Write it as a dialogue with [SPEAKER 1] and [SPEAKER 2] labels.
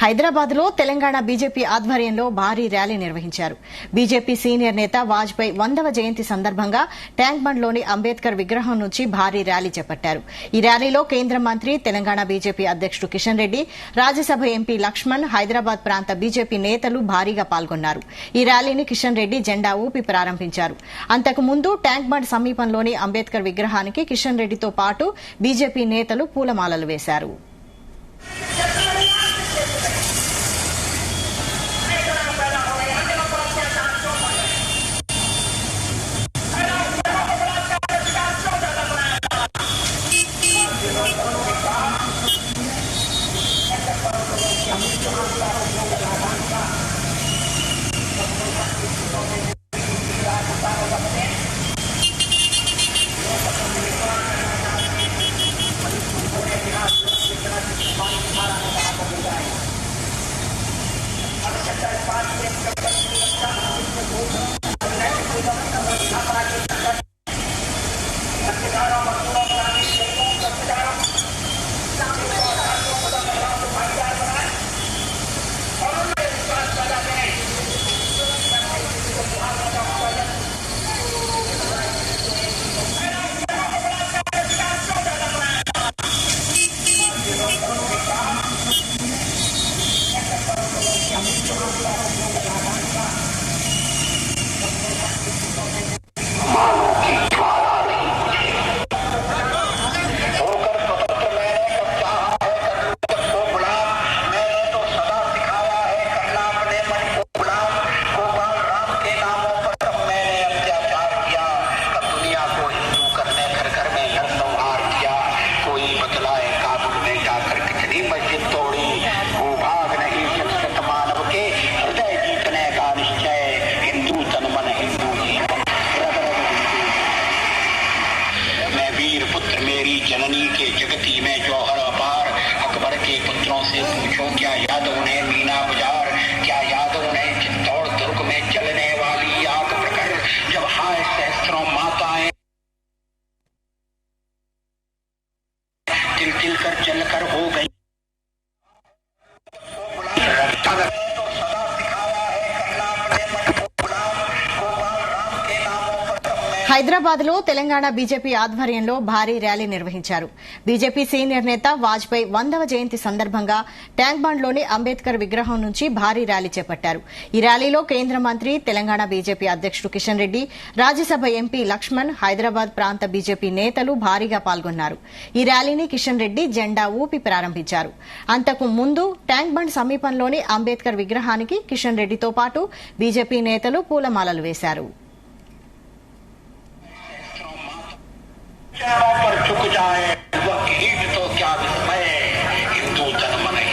[SPEAKER 1] హైదరాబాద్ లో తెలంగాణ బీజేపీ ఆధ్వర్యంలో భారీ ర్యాలీ నిర్వహించారు. బీజేపీ సీనియర్ నేత వాజ్పేయి 100వ జయంతి సందర్భంగా ట్యాంక్ బండ్ లోని అంబేద్కర్ విగ్రహం నుంచి భారీ ర్యాలీ చేపట్టారు. ఈ ర్యాలీలో కేంద్ర మంత్రి, తెలంగాణ బీజేపీ అధ్యకుడు కిషన్ రెడ్డి, రాజ్యసభ ఎంపీ లక్ష్మణ్, హైదరాబాద్ ప్రాంత బీజేపీ నేతలు భారీగా పాల్గొన్నారు. ఈ ర్యాలీని కిషన్ రెడ్డి జెండా ఊపి ప్రారంభించారు. అంతకుముందు ట్యాంక్ బండ్ సమీపంలోని అంబేద్కర్ విగ్రహానికి కిషన్ రెడ్డితో పాటు బీజేపీ నేతలు పూలమాలలు వేశారు.
[SPEAKER 2] मेरी जननी के जगती में जौहर अपार, अकबर के पुत्रों से पूछो क्या याद उन्हें मीना बाजार, क्या याद उन्हें चित्तौड़ दुर्ग में चलने वाली आग प्रखर, जब हाय सहस्त्रों माताएं तिल तिल कर जल कर हो गई।
[SPEAKER 1] హైదరాబాద్ లో తెలంగాణ బీజేపీ ఆధ్వర్యంలో భారీ ర్యాలీ నిర్వహించారు. బీజేపీ సీనియర్ నేత వాజ్పేయి 100వ జయంతి సందర్భంగా ట్యాంక్ బండ్ లోని అంబేద్కర్ విగ్రహం నుంచి భారీ ర్యాలీ చేపట్టారు. ఈ ర్యాలీలో కేంద్ర మంత్రి, తెలంగాణ బీజేపీ అధ్యకుడు కిషన్ రెడ్డి, రాజ్యసభ ఎంపీ లక్ష్మణ్, హైదరాబాద్ ప్రాంత బీజేపీ నేతలు భారీగా పాల్గొన్నారు. ఈ ర్యాలీని కిషన్ రెడ్డి జెండా ఊపి ప్రారంభించారు. అంతకు ముందు ట్యాంక్ బండ్ సమీపంలోని అంబేద్కర్ విగ్రహానికి కిషన్ రెడ్డితో పాటు బీజేపీ నేతలు పూలమాలలు వేశారు.
[SPEAKER 2] पर झुक जाए वह किरीट तो क्या विस्मय, हिंदू जन्म नहीं।